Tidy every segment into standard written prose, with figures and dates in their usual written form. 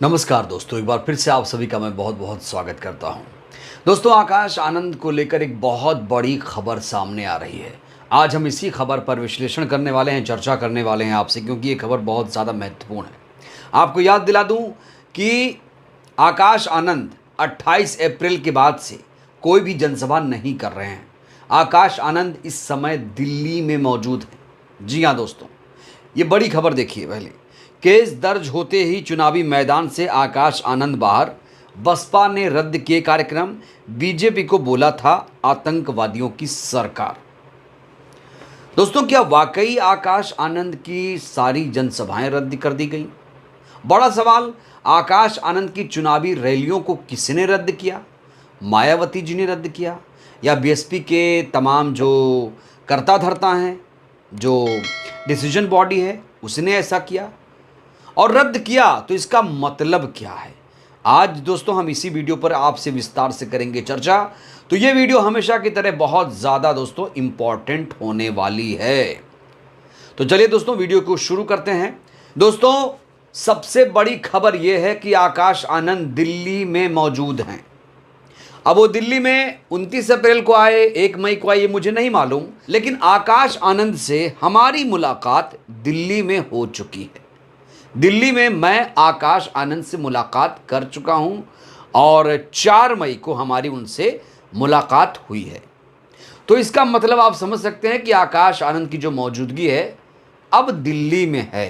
नमस्कार दोस्तों, एक बार फिर से आप सभी का मैं बहुत बहुत स्वागत करता हूं। दोस्तों, आकाश आनंद को लेकर एक बहुत बड़ी खबर सामने आ रही है। आज हम इसी खबर पर विश्लेषण करने वाले हैं, चर्चा करने वाले हैं आपसे, क्योंकि ये खबर बहुत ज़्यादा महत्वपूर्ण है। आपको याद दिला दूं कि आकाश आनंद 28 अप्रैल के बाद से कोई भी जनसभा नहीं कर रहे हैं। आकाश आनंद इस समय दिल्ली में मौजूद हैं। जी हाँ दोस्तों, ये बड़ी खबर देखिए। पहले केस दर्ज होते ही चुनावी मैदान से आकाश आनंद बाहर। बसपा ने रद्द किए कार्यक्रम, बीजेपी को बोला था आतंकवादियों की सरकार। दोस्तों, क्या वाकई आकाश आनंद की सारी जनसभाएं रद्द कर दी गई? बड़ा सवाल, आकाश आनंद की चुनावी रैलियों को किसने रद्द किया? मायावती जी ने रद्द किया या बीएसपी के तमाम जो कर्ता धर्ता हैं, जो डिसीजन बॉडी है, उसने ऐसा किया? और रद्द किया तो इसका मतलब क्या है? आज दोस्तों हम इसी वीडियो पर आपसे विस्तार से करेंगे चर्चा। तो ये वीडियो हमेशा की तरह बहुत ज़्यादा दोस्तों इंपॉर्टेंट होने वाली है। तो चलिए दोस्तों वीडियो को शुरू करते हैं। दोस्तों, सबसे बड़ी खबर यह है कि आकाश आनंद दिल्ली में मौजूद हैं। अब वो दिल्ली में 29 अप्रैल को आए, 1 मई को आए, ये मुझे नहीं मालूम, लेकिन आकाश आनंद से हमारी मुलाकात दिल्ली में हो चुकी है। दिल्ली में मैं आकाश आनंद से मुलाकात कर चुका हूं और 4 मई को हमारी उनसे मुलाकात हुई है। तो इसका मतलब आप समझ सकते हैं कि आकाश आनंद की जो मौजूदगी है अब दिल्ली में है।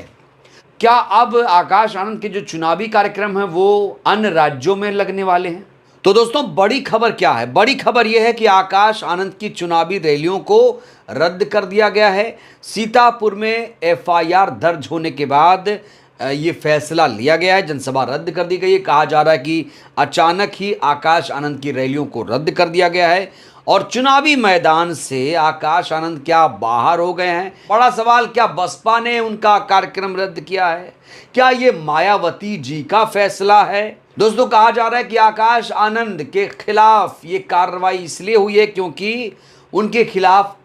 क्या अब आकाश आनंद के जो चुनावी कार्यक्रम हैं वो अन्य राज्यों में लगने वाले हैं? तो दोस्तों, बड़ी खबर क्या है? बड़ी खबर यह है कि आकाश आनंद की चुनावी रैलियों को रद्द कर दिया गया है। सीतापुर में एफआईआर दर्ज होने के बाद ये फैसला लिया गया है, जनसभा रद्द कर दी गई है। कहा जा रहा है कि अचानक ही आकाश आनंद की रैलियों को रद्द कर दिया गया है और चुनावी मैदान से आकाश आनंद क्या बाहर हो गए हैं? बड़ा सवाल, क्या बसपा ने उनका कार्यक्रम रद्द किया है? क्या ये मायावती जी का फैसला है? दोस्तों, कहा जा रहा है कि आकाश आनंद के खिलाफ ये कार्रवाई इसलिए हुई है क्योंकि उनके खिलाफ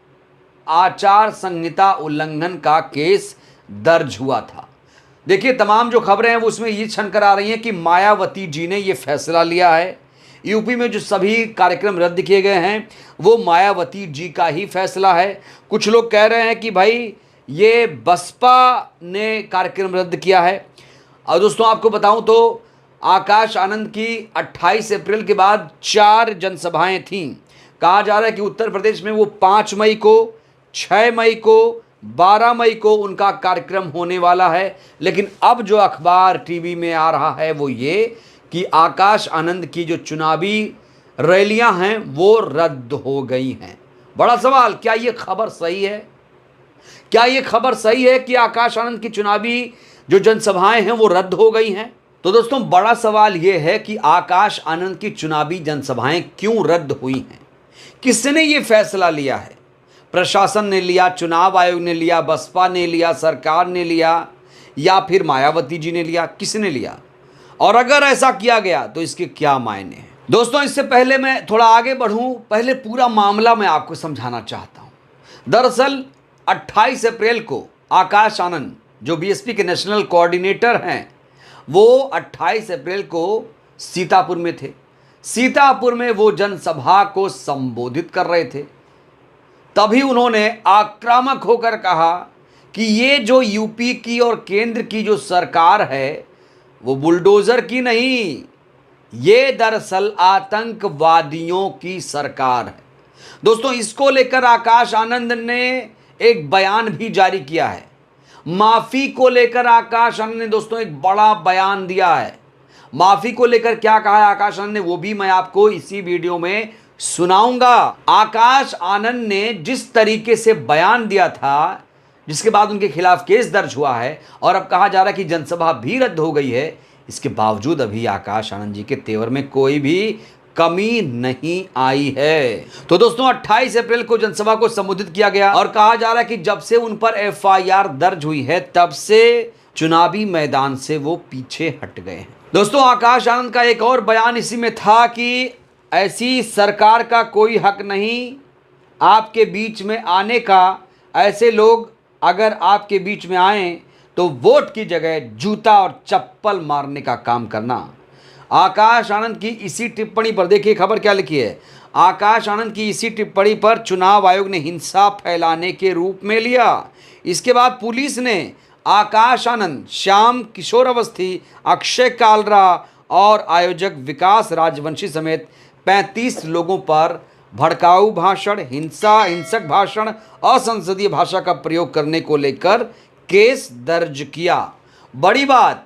आचार संहिता उल्लंघन का केस दर्ज हुआ था। देखिए, तमाम जो खबरें हैं वो उसमें ये छनकर आ रही हैं कि मायावती जी ने ये फैसला लिया है। यूपी में जो सभी कार्यक्रम रद्द किए गए हैं वो मायावती जी का ही फैसला है। कुछ लोग कह रहे हैं कि भाई ये बसपा ने कार्यक्रम रद्द किया है। और दोस्तों, आपको बताऊं तो आकाश आनंद की 28 अप्रैल के बाद 4 जनसभाएं थीं। कहा जा रहा है कि उत्तर प्रदेश में वो 5 मई को, 6 मई को, 12 मई को उनका कार्यक्रम होने वाला है। लेकिन अब जो अखबार टीवी में आ रहा है वो ये कि आकाश आनंद की जो चुनावी रैलियां हैं वो रद्द हो गई हैं। बड़ा सवाल, क्या ये खबर सही है? क्या ये खबर सही है कि आकाश आनंद की चुनावी जो जनसभाएं हैं वो रद्द हो गई हैं? तो दोस्तों, बड़ा सवाल ये है कि आकाश आनंद की चुनावी जनसभाएं क्यों रद्द हुई हैं? किसने ये फैसला लिया है? प्रशासन ने लिया, चुनाव आयोग ने लिया, बसपा ने लिया, सरकार ने लिया, या फिर मायावती जी ने लिया? किसने लिया? और अगर ऐसा किया गया तो इसके क्या मायने हैं? दोस्तों, इससे पहले मैं थोड़ा आगे बढ़ूं, पहले पूरा मामला मैं आपको समझाना चाहता हूं। दरअसल 28 अप्रैल को आकाश आनंद, जो बीएसपी के नेशनल कोऑर्डिनेटर हैं, वो 28 अप्रैल को सीतापुर में थे। सीतापुर में वो जनसभा को संबोधित कर रहे थे। तभी उन्होंने आक्रामक होकर कहा कि ये जो यूपी की और केंद्र की जो सरकार है वो बुलडोजर की नहीं, ये दरअसल आतंकवादियों की सरकार है। दोस्तों, इसको लेकर आकाश आनंद ने एक बयान भी जारी किया है। माफी को लेकर आकाश आनंद ने दोस्तों एक बड़ा बयान दिया है। माफी को लेकर क्या कहा है आकाश आनंद ने, वो भी मैं आपको इसी वीडियो में सुनाऊंगा। आकाश आनंद ने जिस तरीके से बयान दिया था, जिसके बाद उनके खिलाफ केस दर्ज हुआ है और अब कहा जा रहा है कि जनसभा भी रद्द हो गई है, इसके बावजूद अभी आकाश आनंद जी के तेवर में कोई भी कमी नहीं आई है। तो दोस्तों, 28 अप्रैल को जनसभा को संबोधित किया गया और कहा जा रहा है कि जब से उन पर एफआईआर दर्ज हुई है तब से चुनावी मैदान से वो पीछे हट गए हैं। दोस्तों, आकाश आनंद का एक और बयान इसी में था कि ऐसी सरकार का कोई हक नहीं आपके बीच में आने का। ऐसे लोग अगर आपके बीच में आएं तो वोट की जगह जूता और चप्पल मारने का काम करना। आकाश आनंद की इसी टिप्पणी पर देखिए खबर क्या लिखी है। आकाश आनंद की इसी टिप्पणी पर चुनाव आयोग ने हिंसा फैलाने के रूप में लिया। इसके बाद पुलिस ने आकाश आनंद, श्याम किशोर अवस्थी, अक्षय कालरा और आयोजक विकास राजवंशी समेत 35 लोगों पर भड़काऊ भाषण, हिंसक भाषण, असंसदीय भाषा का प्रयोग करने को लेकर केस दर्ज किया। बड़ी बात,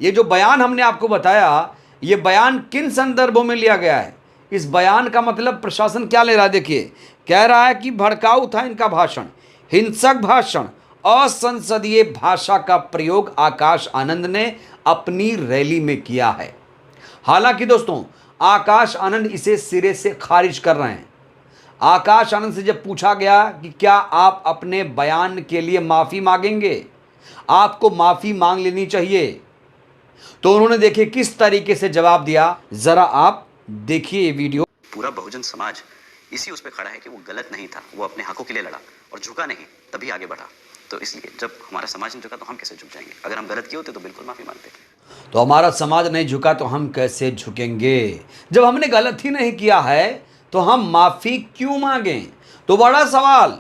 ये जो बयान हमने आपको बताया, ये बयान किन संदर्भों में लिया गया है? इस बयान का मतलब प्रशासन क्या ले रहा है? देखिए, कह रहा है कि भड़काऊ था इनका भाषण, हिंसक भाषण, असंसदीय भाषा का प्रयोग आकाश आनंद ने अपनी रैली में किया है। हालांकि दोस्तों, आकाश आनंद इसे सिरे से खारिज कर रहे हैं। आकाश आनंद से जब पूछा गया कि क्या आप अपने बयान के लिए माफी मांगेंगे, आपको माफी मांग लेनी चाहिए, तो उन्होंने देखिए किस तरीके से जवाब दिया। जरा आप देखिए ये वीडियो। पूरा बहुजन समाज इसी उस पे खड़ा है कि वो गलत नहीं था, वो अपने हकों के लिए लड़ा और झुका नहीं, तभी आगे बढ़ा। तो इसलिए जब हमारा समाज नहीं झुका तो हम कैसे झुक जाएंगे? अगर हम गलत किए होते तो बिल्कुल माफी मांगते। तो हमारा समाज नहीं झुका तो हम कैसे झुकेंगे? जब हमने गलत ही नहीं किया है तो हम माफी क्यों मांगें? तो बड़ा सवाल,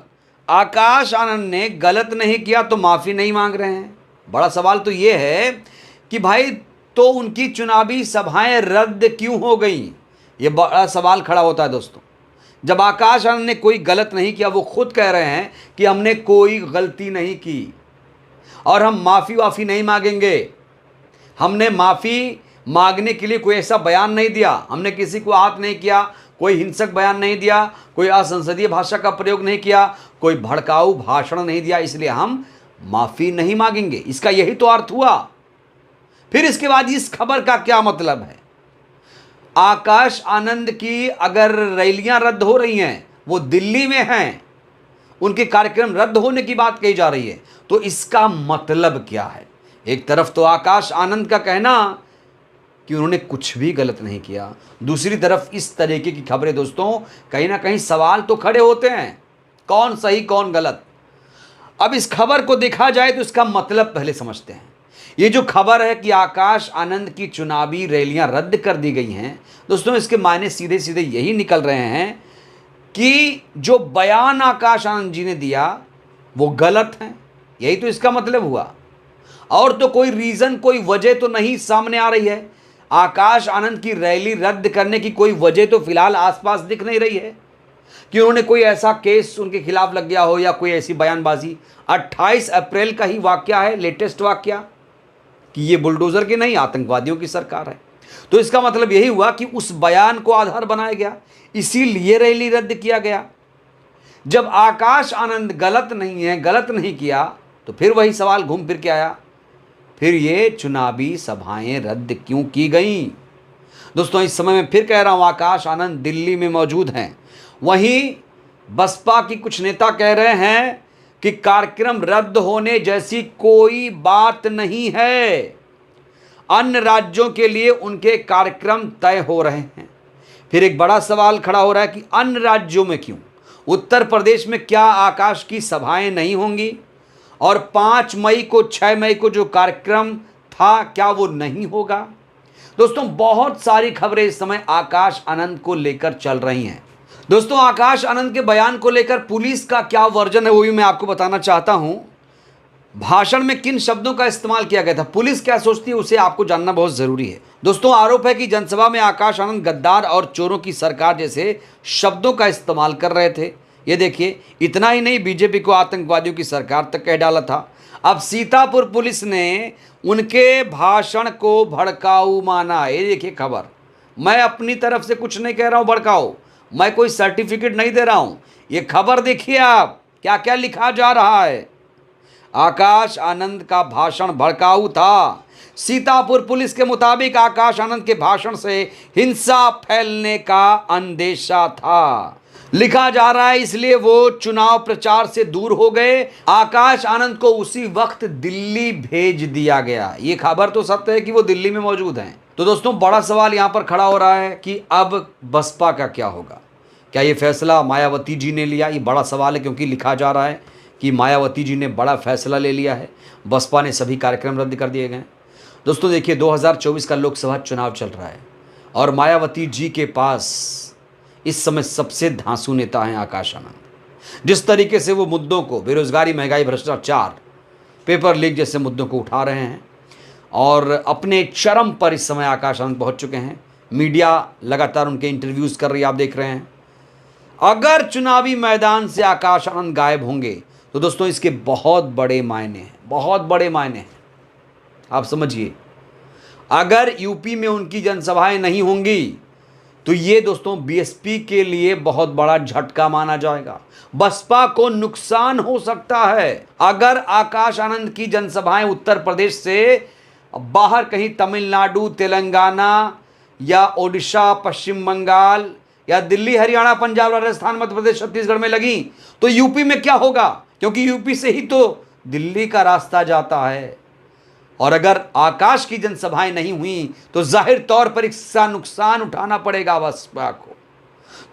आकाश आनंद ने गलत नहीं किया तो माफी नहीं मांग रहे हैं। बड़ा सवाल तो ये है कि भाई, तो उनकी चुनावी सभाएं रद्द क्यों हो गई? ये बड़ा सवाल खड़ा होता है दोस्तों। जब आकाश आनंद ने कोई गलत नहीं किया, वो खुद कह रहे हैं कि हमने कोई गलती नहीं की और हम माफ़ी वाफ़ी नहीं मांगेंगे, हमने माफ़ी मांगने के लिए कोई ऐसा बयान नहीं दिया, हमने किसी को आहत नहीं किया, कोई हिंसक बयान नहीं दिया, कोई असंसदीय भाषा का प्रयोग नहीं किया, कोई भड़काऊ भाषण नहीं दिया, इसलिए हम माफ़ी नहीं मांगेंगे। इसका यही तो अर्थ हुआ। फिर इसके बाद इस खबर का क्या मतलब है? आकाश आनंद की अगर रैलियां रद्द हो रही हैं, वो दिल्ली में हैं, उनके कार्यक्रम रद्द होने की बात कही जा रही है, तो इसका मतलब क्या है? एक तरफ तो आकाश आनंद का कहना कि उन्होंने कुछ भी गलत नहीं किया, दूसरी तरफ इस तरीके की खबरें दोस्तों, कहीं ना कहीं सवाल तो खड़े होते हैं, कौन सही कौन गलत। अब इस खबर को देखा जाए तो इसका मतलब पहले समझते हैं। ये जो खबर है कि आकाश आनंद की चुनावी रैलियां रद्द कर दी गई हैं दोस्तों, इसके मायने सीधे सीधे यही निकल रहे हैं कि जो बयान आकाश आनंद जी ने दिया वो गलत है। यही तो इसका मतलब हुआ, और तो कोई रीज़न, कोई वजह तो नहीं सामने आ रही है। आकाश आनंद की रैली रद्द करने की कोई वजह तो फिलहाल आसपास दिख नहीं रही है कि उन्होंने कोई ऐसा केस उनके खिलाफ लग गया हो या कोई ऐसी बयानबाजी। 28 अप्रैल का ही वाकया है, लेटेस्ट वाकया, कि ये बुलडोजर की नहीं, आतंकवादियों की सरकार है। तो इसका मतलब यही हुआ कि उस बयान को आधार बनाया गया, इसीलिए रैली रद्द किया गया। जब आकाश आनंद गलत नहीं है, गलत नहीं किया, तो फिर वही सवाल घूम फिर के आया, फिर ये चुनावी सभाएं रद्द क्यों की गई? दोस्तों, इस समय मैं फिर कह रहा हूं, आकाश आनंद दिल्ली में मौजूद हैं। वहीं बसपा की कुछ नेता कह रहे हैं कि कार्यक्रम रद्द होने जैसी कोई बात नहीं है, अन्य राज्यों के लिए उनके कार्यक्रम तय हो रहे हैं। फिर एक बड़ा सवाल खड़ा हो रहा है कि अन्य राज्यों में क्यों? उत्तर प्रदेश में क्या आकाश की सभाएं नहीं होंगी? और 5 मई को 6 मई को जो कार्यक्रम था, क्या वो नहीं होगा? दोस्तों, बहुत सारी खबरें इस समय आकाश आनंद को लेकर चल रही हैं। दोस्तों, आकाश आनंद के बयान को लेकर पुलिस का क्या वर्जन है वो भी मैं आपको बताना चाहता हूं। भाषण में किन शब्दों का इस्तेमाल किया गया था, पुलिस क्या सोचती है, उसे आपको जानना बहुत ज़रूरी है। दोस्तों, आरोप है कि जनसभा में आकाश आनंद गद्दार और चोरों की सरकार जैसे शब्दों का इस्तेमाल कर रहे थे। ये देखिए, इतना ही नहीं, बीजेपी को आतंकवादियों की सरकार तक कह डाला था। अब सीतापुर पुलिस ने उनके भाषण को भड़काऊ माना। ये देखिए खबर, मैं अपनी तरफ से कुछ नहीं कह रहा हूँ भड़काऊ, मैं कोई सर्टिफिकेट नहीं दे रहा हूं। ये खबर देखिए आप, क्या क्या लिखा जा रहा है। आकाश आनंद का भाषण भड़काऊ था। सीतापुर पुलिस के मुताबिक आकाश आनंद के भाषण से हिंसा फैलने का अंदेशा था। लिखा जा रहा है इसलिए वो चुनाव प्रचार से दूर हो गए। आकाश आनंद को उसी वक्त दिल्ली भेज दिया गया। ये खबर तो सत्य है कि वो दिल्ली में मौजूद हैं। तो दोस्तों, बड़ा सवाल यहाँ पर खड़ा हो रहा है कि अब बसपा का क्या होगा? क्या ये फैसला मायावती जी ने लिया? ये बड़ा सवाल है, क्योंकि लिखा जा रहा है कि मायावती जी ने बड़ा फैसला ले लिया है, बसपा ने सभी कार्यक्रम रद्द कर दिए गए। दोस्तों देखिए, 2024 का लोकसभा चुनाव चल रहा है और मायावती जी के पास इस समय सबसे धांसू नेता हैं आकाश आनंद। जिस तरीके से वो मुद्दों को, बेरोजगारी, महंगाई, भ्रष्टाचार, पेपर लीक जैसे मुद्दों को उठा रहे हैं और अपने चरम पर इस समय आकाश आनंद पहुंच चुके हैं। मीडिया लगातार उनके इंटरव्यूज़ कर रही है, आप देख रहे हैं। अगर चुनावी मैदान से आकाश आनंद गायब होंगे तो दोस्तों इसके बहुत बड़े मायने हैं, बहुत बड़े मायने हैं। आप समझिए, अगर यूपी में उनकी जनसभाएं नहीं होंगी तो ये दोस्तों बीएसपी के लिए बहुत बड़ा झटका माना जाएगा। बसपा को नुकसान हो सकता है अगर आकाश आनंद की जनसभाएं उत्तर प्रदेश से बाहर कहीं तमिलनाडु, तेलंगाना या ओडिशा, पश्चिम बंगाल या दिल्ली, हरियाणा, पंजाब, राजस्थान, मध्य प्रदेश, छत्तीसगढ़ में लगी तो यूपी में क्या होगा? क्योंकि यूपी से ही तो दिल्ली का रास्ता जाता है। और अगर आकाश की जनसभाएं नहीं हुई तो जाहिर तौर पर इसका नुकसान उठाना पड़ेगा बसपा को।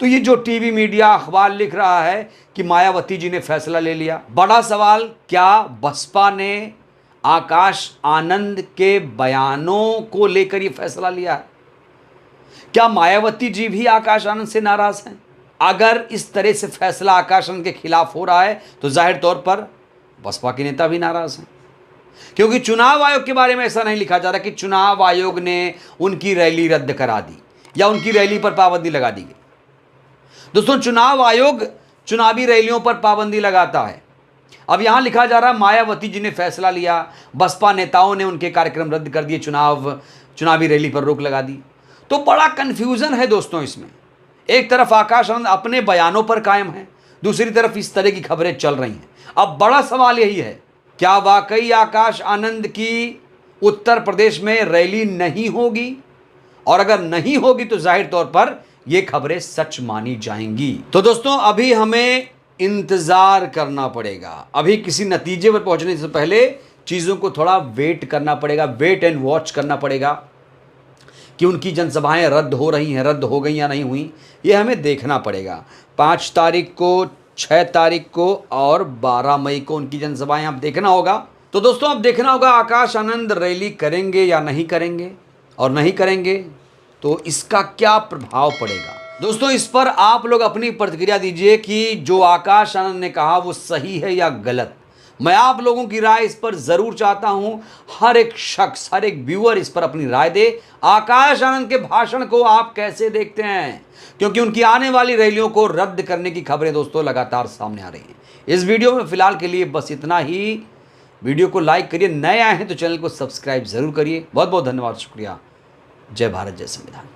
तो ये जो टीवी मीडिया, अखबार लिख रहा है कि मायावती जी ने फैसला ले लिया, बड़ा सवाल, क्या बसपा ने आकाश आनंद के बयानों को लेकर ये फैसला लिया है? क्या मायावती जी भी आकाश आनंद से नाराज हैं? अगर इस तरह से फैसला आकाश आनंद के खिलाफ हो रहा है तो जाहिर तौर पर बसपा के नेता भी नाराज हैं, क्योंकि चुनाव आयोग के बारे में ऐसा नहीं लिखा जा रहा कि चुनाव आयोग ने उनकी रैली रद्द करा दी या उनकी रैली पर पाबंदी लगा दी गई। दोस्तों, चुनाव आयोग चुनावी रैलियों पर पाबंदी लगाता है। अब यहां लिखा जा रहा मायावती जी ने फैसला लिया, बसपा नेताओं ने उनके कार्यक्रम रद्द कर दिए, चुनावी रैली पर रोक लगा दी। तो बड़ा कंफ्यूजन है दोस्तों इसमें। एक तरफ आकाश आनंद अपने बयानों पर कायम है, दूसरी तरफ इस तरह की खबरें चल रही हैं। अब बड़ा सवाल यही है, क्या वाकई आकाश आनंद की उत्तर प्रदेश में रैली नहीं होगी? और अगर नहीं होगी तो जाहिर तौर पर यह खबरें सच मानी जाएंगी। तो दोस्तों, अभी हमें इंतजार करना पड़ेगा। अभी किसी नतीजे पर पहुंचने से पहले चीजों को थोड़ा वेट करना पड़ेगा, वेट एंड वॉच करना पड़ेगा कि उनकी जनसभाएं रद्द हो रही हैं, रद्द हो गई या नहीं हुई, ये हमें देखना पड़ेगा। 5 तारीख को, 6 तारीख को और 12 मई को उनकी जनसभाएं अब देखना होगा। तो दोस्तों, अब देखना होगा आकाश आनंद रैली करेंगे या नहीं करेंगे, और नहीं करेंगे तो इसका क्या प्रभाव पड़ेगा। दोस्तों, इस पर आप लोग अपनी प्रतिक्रिया दीजिए कि जो आकाश आनंद ने कहा वो सही है या गलत। मैं आप लोगों की राय इस पर जरूर चाहता हूं। हर एक शख्स, हर एक व्यूअर इस पर अपनी राय दे। आकाश आनंद के भाषण को आप कैसे देखते हैं? क्योंकि उनकी आने वाली रैलियों को रद्द करने की खबरें दोस्तों लगातार सामने आ रही हैं। इस वीडियो में फिलहाल के लिए बस इतना ही। वीडियो को लाइक करिए, नए आए हैं तो चैनल को सब्सक्राइब जरूर करिए। बहुत बहुत धन्यवाद, शुक्रिया। जय भारत, जय संविधान।